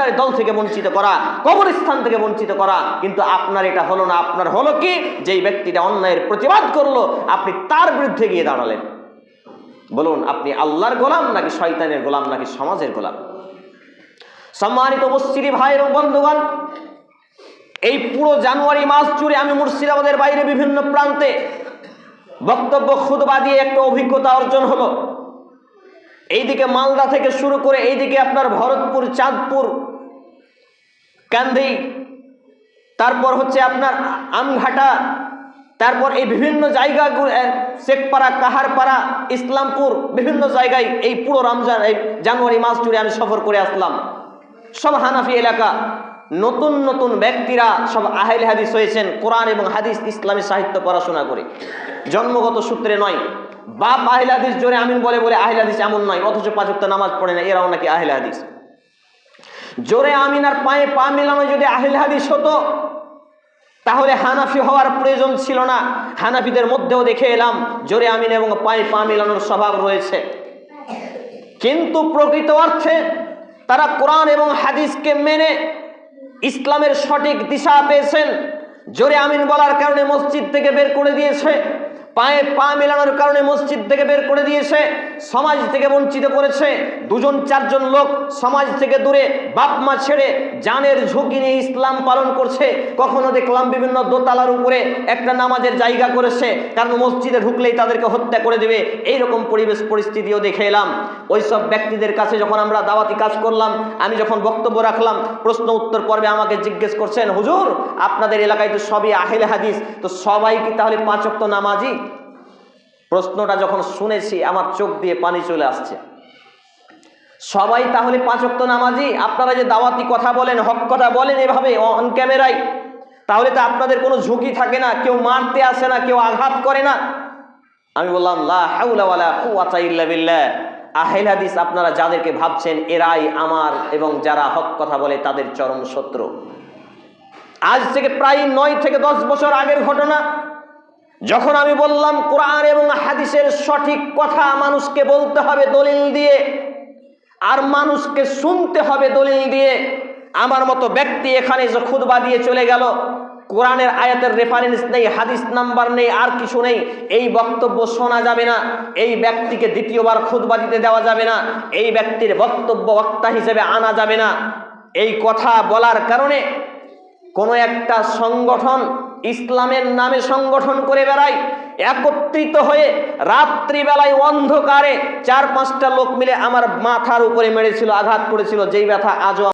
ভান্ডারের দল থেকে বঞ্চিত করা, কবরস্থান থেকে বঞ্চিত করা। কিন্তু আপনার এটা হলো না। আপনার হলো কি, যেই ব্যক্তিটা অন্যায়ের প্রতিবাদ করলো আপনি তার বিরুদ্ধে গিয়ে দাঁড়ালেন। বলুন, আপনি আল্লাহর গোলাম নাকি শয়তানের গোলাম নাকি সমাজের গোলাম? সম্মানিত উপস্থিতি ভাই এবং বন্ধুগণ, এই পুরো জানুয়ারি মাস জুড়ে আমি মুর্শিদাবাদের বাইরে বিভিন্ন প্রান্তে বক্তব্য খুতবা দিয়ে একটা অভিজ্ঞতা অর্জন হলো। এইদিকে মালদা থেকে শুরু করে এইদিকে আপনার ভরতপুর, চাঁদপুর, কান্দি, তারপর হচ্ছে আপনার আমঘাটা, তারপর এই বিভিন্ন জায়গাগুলো, শেখপাড়া, কাহারপাড়া, ইসলামপুর, বিভিন্ন জায়গায় এই পুরো রমজান এই জানুয়ারি মাস জুড়ে আমি সফর করে আসলাম। সব হানাফি এলাকা, নতুন নতুন ব্যক্তিরা সব আহলে হাদিস হয়েছেন, কোরআন এবং হাদিস ইসলামী সাহিত্য পড়াশোনা করে, জন্মগত সূত্রে নয়। বাপ আহলে হাদিস জোরে আমিন বলে বলে আহলে হাদিস এমন নয়, অথচ ৫ ওয়াক্ত নামাজ পড়ে না, এরাও নাকি আহলে হাদিস। জোরে আমিন আর পায়ে পা মেলানো যদি আহলে হাদিস হতো তাহলে হানাফি হওয়ার প্রয়োজন ছিল না। হানাফিদের মধ্যেও দেখে এলাম জোরে আমিন এবং পায়ে পা মেলানোর স্বভাব রয়েছে, কিন্তু প্রকৃত অর্থে তারা কোরআন এবং হাদিসকে মেনে ইসলামের সঠিক দিশা পেয়েছেন। জোরে আমিন বলার কারণে মসজিদ থেকে বের করে দিয়েছে, পায়ে পা মেলানোর কারণে মসজিদ থেকে বের করে দিয়েছে, সমাজ থেকে বঞ্চিত করেছে। ২-৪ লোক সমাজ থেকে দূরে বাপ মা ছেড়ে জানের ঝুঁকি নিয়ে ইসলাম পালন করছে। কখনো দেখলাম বিভিন্ন দোতলার উপরে একটা নামাজের জায়গা করেছে, কারণ মসজিদে ঢুকলেই তাদেরকে হত্যা করে দেবে। এইরকম পরিবেশ পরিস্থিতিও দেখে এলাম। ওইসব ব্যক্তিদের কাছে যখন আমরা দাওয়াতি কাজ করলাম, আমি যখন বক্তব্য রাখলাম, প্রশ্ন উত্তর পর্বে আমাকে জিজ্ঞেস করছেন, হুজুর আপনাদের এলাকায় তো সবই আহলে হাদিস, তো সবাই কি তাহলে ৫ ওয়াক্ত নামাজি? প্রশ্নটা যখন শুনেছি আমার চোখ দিয়ে পানি চলে আসছে। সবাই তাহলে ৫ ওয়াক্ত নামাজি? আপনারা যে দাওয়াতি কথা বলেন, হক কথা বলেন এভাবে অন ক্যামেরায়, তাহলে তো আপনাদের কোনো ঝুঁকি থাকে না, কেউ মারতে আসে না, কেউ আঘাত করে না। আমি বললাম, লা হাওলা ওয়ালা কুওয়াতা ইল্লা বিল্লাহ। আহলে হাদিস আপনারা যাদেরকে ভাবছেন এরাই আমার এবং যারা হক কথা বলে তাদের চরম শত্রু। আজ থেকে প্রায় ৯ থেকে ১০ বছর আগের ঘটনা, যখন আমি বললাম কোরআন এবং হাদিসের সঠিক কথা মানুষকে বলতে হবে দলিল দিয়ে, আর মানুষকে শুনতে হবে দলিল দিয়ে। আমার মতো ব্যক্তি এখানে যে খুতবা দিয়ে চলে গেল, কোরআনের আয়াতের রেফারেন্স নেই, হাদিস নাম্বার নেই, আর কিছু নেই, এই বক্তব্য শোনা যাবে না। এই ব্যক্তিকে দ্বিতীয়বার খুতবা দিতে দেওয়া যাবে না, এই ব্যক্তির বক্তব্য বক্তা হিসেবে আনা যাবে না। এই কথা বলার কারণে কোনো একটা সংগঠন ইসলামের নামে সংগঠন করে বেড়ায়, একত্রিত হয়ে রাত্রিবেলায় অন্ধকারে ৪-৫টা লোক মিলে আমার মাথার উপরে মেরেছিল, আঘাত করেছিল, যেই ব্যথা আজও